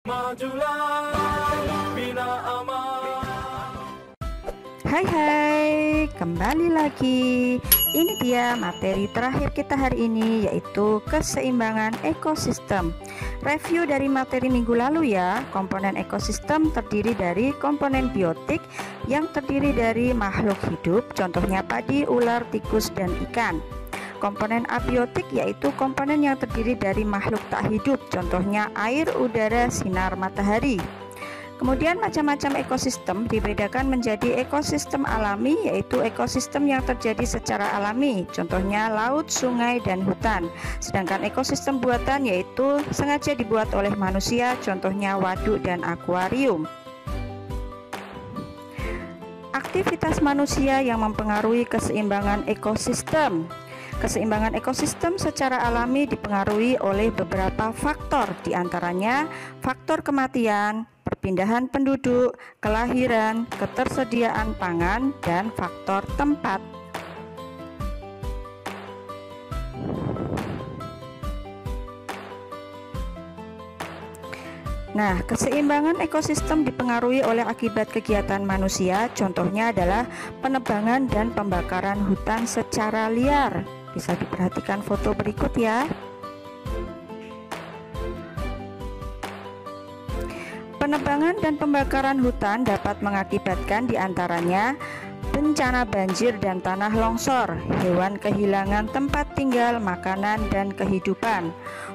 Majulah, bina aman. Hai, kembali lagi. Ini dia materi terakhir kita hari ini, yaitu keseimbangan ekosistem. Review dari materi minggu lalu ya. Komponen ekosistem terdiri dari komponen biotik yang terdiri dari makhluk hidup, contohnya padi, ular, tikus, dan ikan. Komponen abiotik yaitu komponen yang terdiri dari makhluk tak hidup, contohnya air, udara, sinar matahari. Kemudian macam-macam ekosistem dibedakan menjadi ekosistem alami, yaitu ekosistem yang terjadi secara alami, contohnya laut, sungai, dan hutan. Sedangkan ekosistem buatan yaitu sengaja dibuat oleh manusia, contohnya waduk dan akuarium. Aktivitas manusia yang mempengaruhi keseimbangan ekosistem. Keseimbangan ekosistem secara alami dipengaruhi oleh beberapa faktor, diantaranya faktor kematian, perpindahan penduduk, kelahiran, ketersediaan pangan, dan faktor tempat. Nah, keseimbangan ekosistem dipengaruhi oleh akibat kegiatan manusia, contohnya adalah penebangan dan pembakaran hutan secara liar. Bisa diperhatikan foto berikut ya. Penebangan dan pembakaran hutan dapat mengakibatkan diantaranya bencana banjir dan tanah longsor, hewan kehilangan tempat tinggal, makanan, dan kehidupan.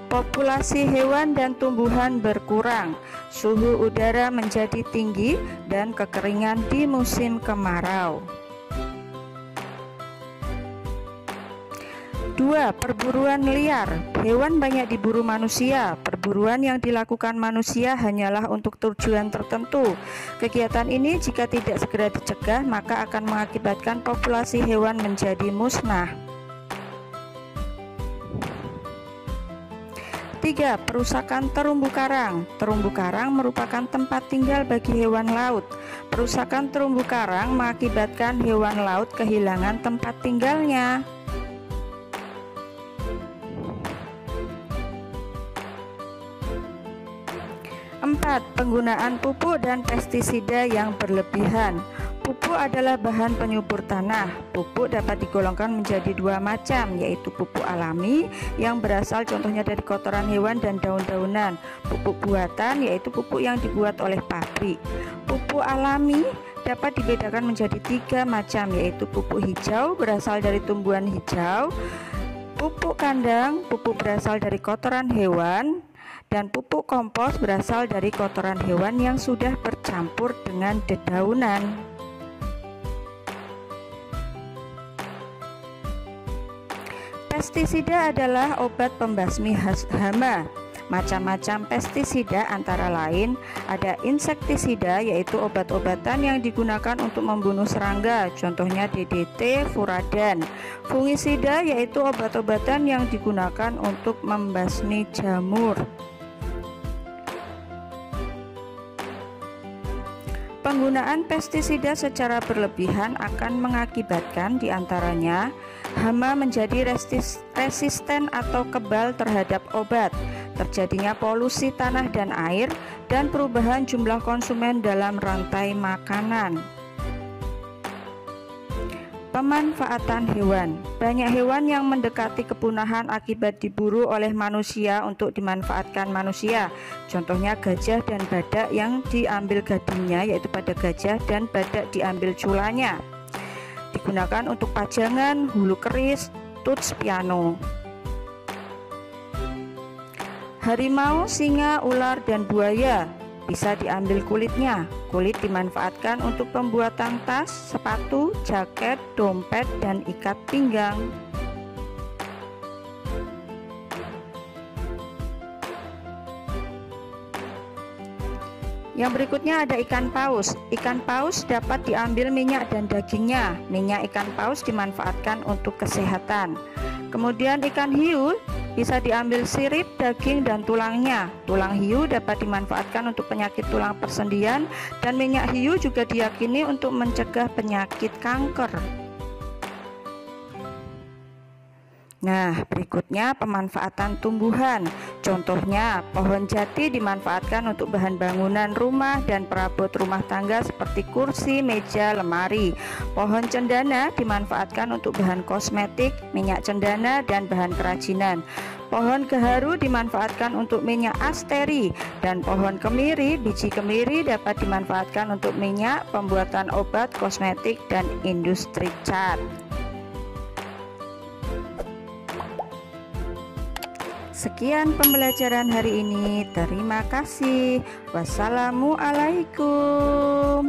Populasi hewan dan tumbuhan berkurang, suhu udara menjadi tinggi, dan kekeringan di musim kemarau. 2. Perburuan liar. Hewan banyak diburu manusia. Perburuan yang dilakukan manusia hanyalah untuk tujuan tertentu. Kegiatan ini jika tidak segera dicegah, maka akan mengakibatkan populasi hewan menjadi musnah. 3. Perusakan terumbu karang. Terumbu karang merupakan tempat tinggal bagi hewan laut. Perusakan terumbu karang mengakibatkan hewan laut kehilangan tempat tinggalnya. 4. Penggunaan pupuk dan pestisida yang berlebihan. Pupuk adalah bahan penyubur tanah. Pupuk dapat digolongkan menjadi dua macam, yaitu pupuk alami yang berasal contohnya dari kotoran hewan dan daun-daunan. Pupuk buatan yaitu pupuk yang dibuat oleh pabrik. Pupuk alami dapat dibedakan menjadi tiga macam, yaitu pupuk hijau berasal dari tumbuhan hijau, pupuk kandang, pupuk berasal dari kotoran hewan, dan pupuk kompos berasal dari kotoran hewan yang sudah bercampur dengan dedaunan. Pestisida adalah obat pembasmi hama. Macam-macam pestisida antara lain ada insektisida, yaitu obat-obatan yang digunakan untuk membunuh serangga, contohnya DDT, furadan. Fungisida yaitu obat-obatan yang digunakan untuk membasmi jamur. Penggunaan pestisida secara berlebihan akan mengakibatkan diantaranya hama menjadi resisten atau kebal terhadap obat, terjadinya polusi tanah dan air, dan perubahan jumlah konsumen dalam rantai makanan. Pemanfaatan hewan. Banyak hewan yang mendekati kepunahan akibat diburu oleh manusia untuk dimanfaatkan manusia. Contohnya gajah dan badak yang diambil gadingnya, yaitu pada gajah, dan badak diambil culanya. Digunakan untuk pajangan, hulu keris, tuts piano. Harimau, singa, ular, dan buaya bisa diambil kulitnya. Kulit dimanfaatkan untuk pembuatan tas, sepatu, jaket, dompet, dan ikat pinggang. Yang berikutnya ada ikan paus. Ikan paus dapat diambil minyak dan dagingnya. Minyak ikan paus dimanfaatkan untuk kesehatan. Kemudian ikan hiu bisa diambil sirip, daging, dan tulangnya. Tulang hiu dapat dimanfaatkan untuk penyakit tulang persendian, dan minyak hiu juga diyakini untuk mencegah penyakit kanker. Nah, berikutnya pemanfaatan tumbuhan. Contohnya, pohon jati dimanfaatkan untuk bahan bangunan rumah dan perabot rumah tangga seperti kursi, meja, lemari. Pohon cendana dimanfaatkan untuk bahan kosmetik, minyak cendana, dan bahan kerajinan. Pohon gaharu dimanfaatkan untuk minyak asteri, dan pohon kemiri, biji kemiri dapat dimanfaatkan untuk minyak, pembuatan obat, kosmetik, dan industri cat. Sekian pembelajaran hari ini. Terima kasih. Wassalamualaikum.